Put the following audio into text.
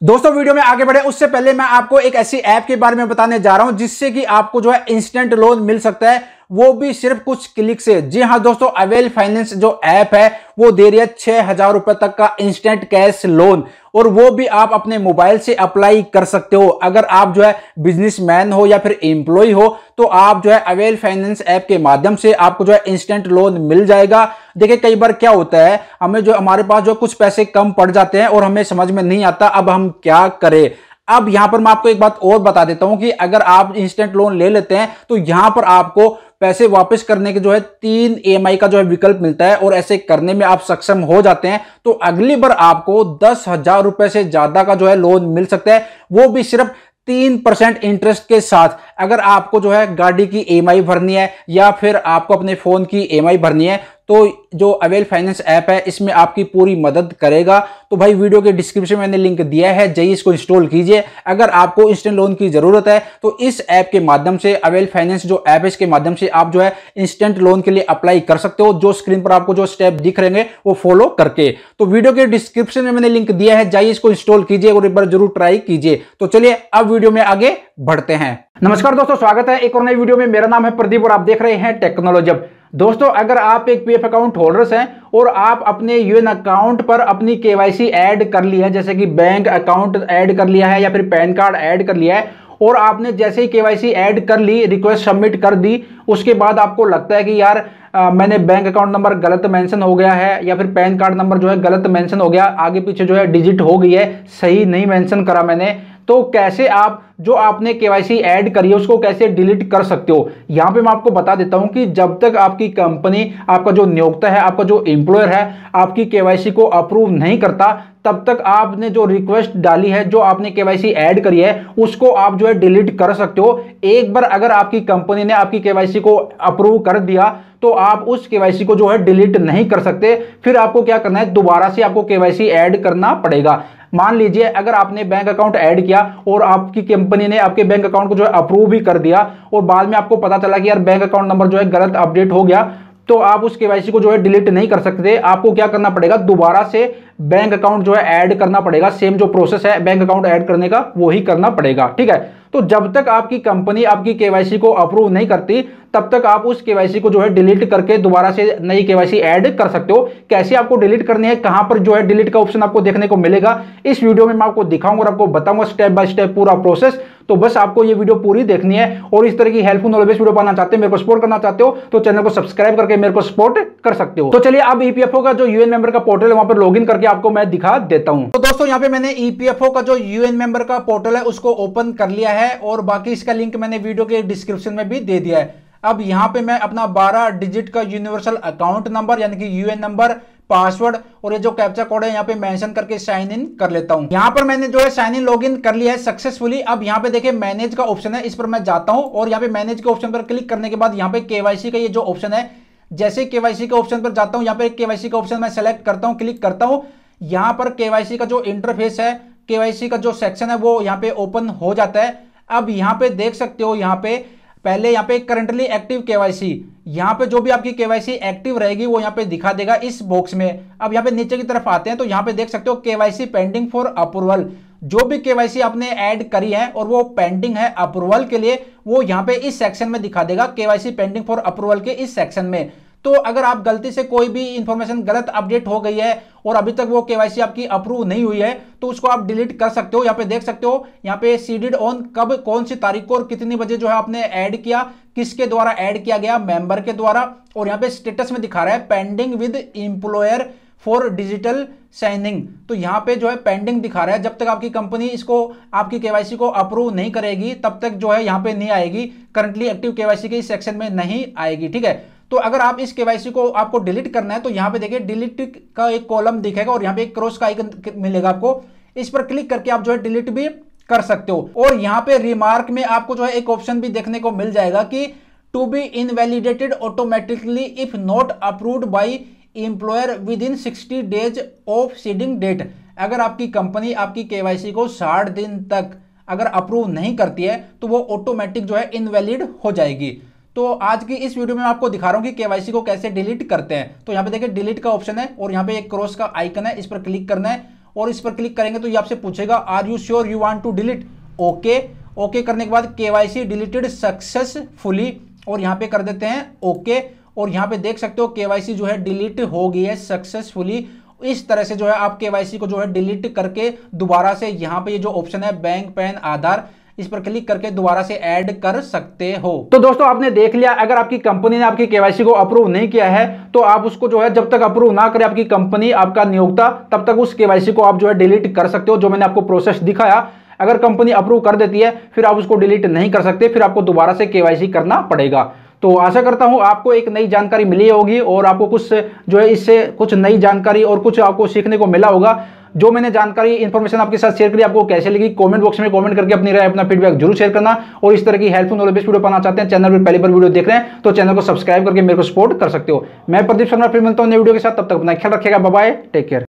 दोस्तों वीडियो में आगे बढ़े उससे पहले मैं आपको एक ऐसी ऐप के बारे में बताने जा रहा हूं जिससे कि आपको जो है इंस्टेंट लोन मिल सकता है, वो भी सिर्फ कुछ क्लिक से। जी हां दोस्तों, अवेल फाइनेंस जो ऐप है वो दे रही है 6,000 रुपए तक का इंस्टेंट कैश लोन, और वो भी आप अपने मोबाइल से अप्लाई कर सकते हो। अगर आप जो है बिजनेसमैन हो या फिर एम्प्लॉय हो तो आप जो है अवेल फाइनेंस ऐप के माध्यम से आपको जो है इंस्टेंट लोन मिल जाएगा। देखिए कई बार क्या होता है, हमें जो हमारे पास जो कुछ पैसे कम पड़ जाते हैं और हमें समझ में नहीं आता अब हम क्या करें। अब यहां पर मैं आपको एक बात और बता देता हूं कि अगर आप इंस्टेंट लोन ले लेते हैं तो यहां पर आपको पैसे वापस करने के जो है 3 EMI का जो है विकल्प मिलता है, और ऐसे करने में आप सक्षम हो जाते हैं तो अगली बार आपको 10,000 रुपए से ज्यादा का जो है लोन मिल सकता है, वो भी सिर्फ 3% इंटरेस्ट के साथ। अगर आपको जो है गाड़ी की EMI भरनी है या फिर आपको अपने फोन की EMI भरनी है तो जो अवेल फाइनेंस ऐप है इसमें आपकी पूरी मदद करेगा। तो भाई वीडियो के डिस्क्रिप्शन में मैंने लिंक दिया है, जाइए इसको इंस्टॉल कीजिए। अगर आपको इंस्टेंट लोन की जरूरत है तो इस ऐप के माध्यम से, अवेल फाइनेंस जो ऐप है इसके माध्यम से आप जो है इंस्टेंट लोन के लिए अप्लाई कर सकते हो, जो स्क्रीन पर आपको जो स्टेप दिख रहे हैं वो फॉलो करके। तो वीडियो के डिस्क्रिप्शन में मैंने लिंक दिया है, जाइए इसको इंस्टॉल कीजिए और एक बार जरूर ट्राई कीजिए। तो चलिए अब वीडियो में आगे बढ़ते हैं। नमस्कार दोस्तों, स्वागत है एक और नई वीडियो में। मेरा नाम है प्रदीप और आप देख रहे हैं टेक्नोलॉजी। दोस्तों अगर आप एक PF अकाउंट होल्डर्स हैं और आप अपने यूएन अकाउंट पर अपनी KYC ऐड कर ली है, जैसे कि बैंक अकाउंट ऐड कर लिया है या फिर पैन कार्ड ऐड कर लिया है, और आपने जैसे ही KYC ऐड कर ली, रिक्वेस्ट सबमिट कर दी, उसके बाद आपको लगता है कि यार मैंने बैंक अकाउंट नंबर गलत मेंशन हो गया है या फिर पैन कार्ड नंबर जो है गलत मेंशन हो गया, आगे पीछे जो है डिजिट हो गई है, सही नहीं मेंशन करा मैंने, तो कैसे आप जो आपने KYC ऐड करी है उसको कैसे डिलीट कर सकते हो। यहां पे मैं आपको बता देता हूं कि जब तक आपकी कंपनी, आपका जो नियोक्ता है, आपका जो एम्प्लॉयर है आपकी KYC को अप्रूव नहीं करता, तब तक आपने जो रिक्वेस्ट डाली है, जो आपने KYC ऐड करी है, उसको आप जो है डिलीट कर सकते हो। एक बार अगर आपकी कंपनी ने आपकी KYC को अप्रूव कर दिया तो आप उस KYC को जो है डिलीट नहीं कर सकते। फिर आपको क्या करना है, दोबारा से आपको KYC ऐड करना पड़ेगा। मान लीजिए अगर आपने बैंक अकाउंट ऐड किया और आपकी कंपनी ने आपके बैंक अकाउंट को जो है अप्रूव भी कर दिया और बाद में आपको पता चला कि यार बैंक अकाउंट नंबर जो है गलत अपडेट हो गया, तो आप उस KYC को जो है डिलीट नहीं कर सकते। आपको क्या करना पड़ेगा, दोबारा से बैंक अकाउंट जो है ऐड करना पड़ेगा। सेम जो प्रोसेस है बैंक अकाउंट ऐड करने का वो ही करना पड़ेगा, ठीक है। तो जब तक आपकी कंपनी आपकी KYC को अप्रूव नहीं करती तब तक आप उस KYC को जो है डिलीट करके दोबारा से नई KYC ऐड कर सकते हो। कैसे आपको डिलीट करनी है, कहां पर जो है डिलीट का ऑप्शन आपको देखने को मिलेगा, इस वीडियो में मैं आपको दिखाऊंगा और आपको बताऊंगा स्टेप बाय स्टेप पूरा प्रोसेस। तो बस आपको ये वीडियो पूरी देखनी है, और इस तरह की हेल्पफुल नॉलेज वीडियो पाना चाहते हैं, मेरे को सपोर्ट करना चाहते हो तो चैनल को सब्सक्राइब करके मेरे को सपोर्ट कर सकते हो। तो चलिए अब EPFO का जो यूएन मेंबर का पोर्टल है वहां पर लॉगिन करके आपको मैं दिखा देता हूं। तो दोस्तों यहाँ पे मैंने EPFO का जो यूएन मेंबर का पोर्टल है उसको ओपन कर लिया है, और बाकी इसका लिंक मैंने वीडियो के डिस्क्रिप्शन में भी दे दिया है। अब यहाँ पे मैं अपना 12 डिजिट का यूनिवर्सल अकाउंट नंबर यानी कि यूएन नंबर, पासवर्ड और ये जो कैप्चा कोड है यहाँ पे मेंशन करके साइन इन कर लेता हूँ। यहाँ पर मैंने जो है साइन इन लॉगिन कर लिया है सक्सेसफुली। अब यहाँ पे देखिए मैनेज का ऑप्शन है, इस पर मैं जाता हूँ और यहाँ पे मैनेज के ऑप्शन पर क्लिक करने के बाद यहाँ पे KYC का ये जो ऑप्शन है, जैसे KYC के ऑप्शन पर जाता हूँ, यहाँ पे KYC का ऑप्शन मैं सेलेक्ट करता हूँ, क्लिक करता हूँ। यहाँ पर KYC का जो इंटरफेस है, KYC का जो सेक्शन है वो यहाँ पे ओपन हो जाता है। अब यहाँ पे देख सकते हो, यहाँ पे पहले यहाँ पे करंटली एक्टिव KYC, यहाँ पे जो भी आपकी KYC एक्टिव रहेगी वो यहाँ पे दिखा देगा इस बॉक्स में। अब यहाँ पे नीचे की तरफ आते हैं तो यहाँ पे देख सकते हो KYC पेंडिंग फॉर अप्रूवल, जो भी KYC आपने ऐड करी है और वो पेंडिंग है अप्रूवल के लिए, वो यहाँ पे इस सेक्शन में दिखा देगा, KYC पेंडिंग फॉर अप्रूवल के इस सेक्शन में। तो अगर आप गलती से कोई भी इंफॉर्मेशन गलत अपडेट हो गई है और अभी तक वो KYC आपकी अप्रूव नहीं हुई है तो उसको आप डिलीट कर सकते हो। यहाँ पे देख सकते हो, यहाँ पे सीडेड ऑन, कब कौन सी तारीख को और कितनी बजे जो है आपने ऐड किया, किसके द्वारा ऐड किया गया, मेंबर के द्वारा, और यहाँ पे स्टेटस में दिखा रहा है pending with employer for digital signing. तो यहाँ पे जो है पेंडिंग दिखा रहा है, जब तक आपकी कंपनी इसको आपकी KYC को अप्रूव नहीं करेगी तब तक जो है यहाँ पे नहीं आएगी, करंटली एक्टिव KYC के इस सेक्शन में नहीं आएगी, ठीक है। तो अगर आप इस KYC को आपको डिलीट करना है तो यहाँ पे देखिए डिलीट का एक कॉलम दिखेगा और यहाँ पे एक क्रॉस का आइकन मिलेगा आपको, इस पर क्लिक करके आप जो है डिलीट भी कर सकते हो। और यहाँ पे रिमार्क में आपको जो है एक ऑप्शन भी देखने को मिल जाएगा कि to be invalidated automatically if not approved by employer within 60 days of seeding date. अगर आपकी कंपनी आपकी KYC को 60 दिन तक अगर अप्रूव नहीं करती है तो वो ऑटोमेटिक जो है इनवैलिड हो जाएगी। तो आज की इस वीडियो में मैं आपको दिखा रहा हूं कि KYC को कैसे डिलीट करते हैं। तो यहाँ पे देखिए डिलीट का ऑप्शन है और यहाँ पे एक क्रॉस का आइकन है, इस पर क्लिक करना है और इस पर क्लिक करेंगे तो ये आपसे पूछेगा are you sure you want to delete. Okay, okay करने के बाद केवाईसी डिलीटेड सक्सेसफुली, और यहाँ पे कर देते हैं ओके। और यहाँ पे देख सकते हो केवाईसी जो है डिलीट हो गई है सक्सेसफुली। इस तरह से जो है आप केवाईसी को जो है डिलीट करके दोबारा से यहाँ पे ये जो ऑप्शन है बैंक, पैन, आधार, इस पर क्लिक करके दोबारा से ऐड कर सकते हो। तो दोस्तों आपने देख लिया, अगर आपकी कंपनी ने आपकी केवाईसी को अप्रूव नहीं किया है तो आप उसको जो है जब तक अप्रूव ना करे आपकी कंपनी, आपका नियोक्ता, तब तक उस केवाईसी को आप जो है डिलीट कर सकते हो, जो मैंने आपको प्रोसेस दिखाया। अगर कंपनी अप्रूव कर देती है फिर आप उसको डिलीट नहीं कर सकते, फिर आपको दोबारा से केवाईसी करना पड़ेगा। तो आशा करता हूं आपको एक नई जानकारी मिली होगी और आपको कुछ जो है इससे कुछ नई जानकारी और कुछ आपको सीखने को मिला होगा। जो मैंने जानकारी इन्फॉर्मेशन आपके साथ शेयर करी आपको कैसे लगी, कमेंट बॉक्स में कमेंट करके अपनी राय, अपना फीडबैक जरूर शेयर करना। और इस तरह की हेल्पफुल नॉलेज वीडियो पाना चाहते हैं, चैनल पर पहली बार वीडियो देख रहे हैं तो चैनल को सब्सक्राइब करके मेरे को सपोर्ट कर सकते हो। मैं प्रदीप शर्मा फिर मिलता हूं नई वीडियो के साथ, तब तक अपना ख्याल रखिएगा। Bye bye, take care.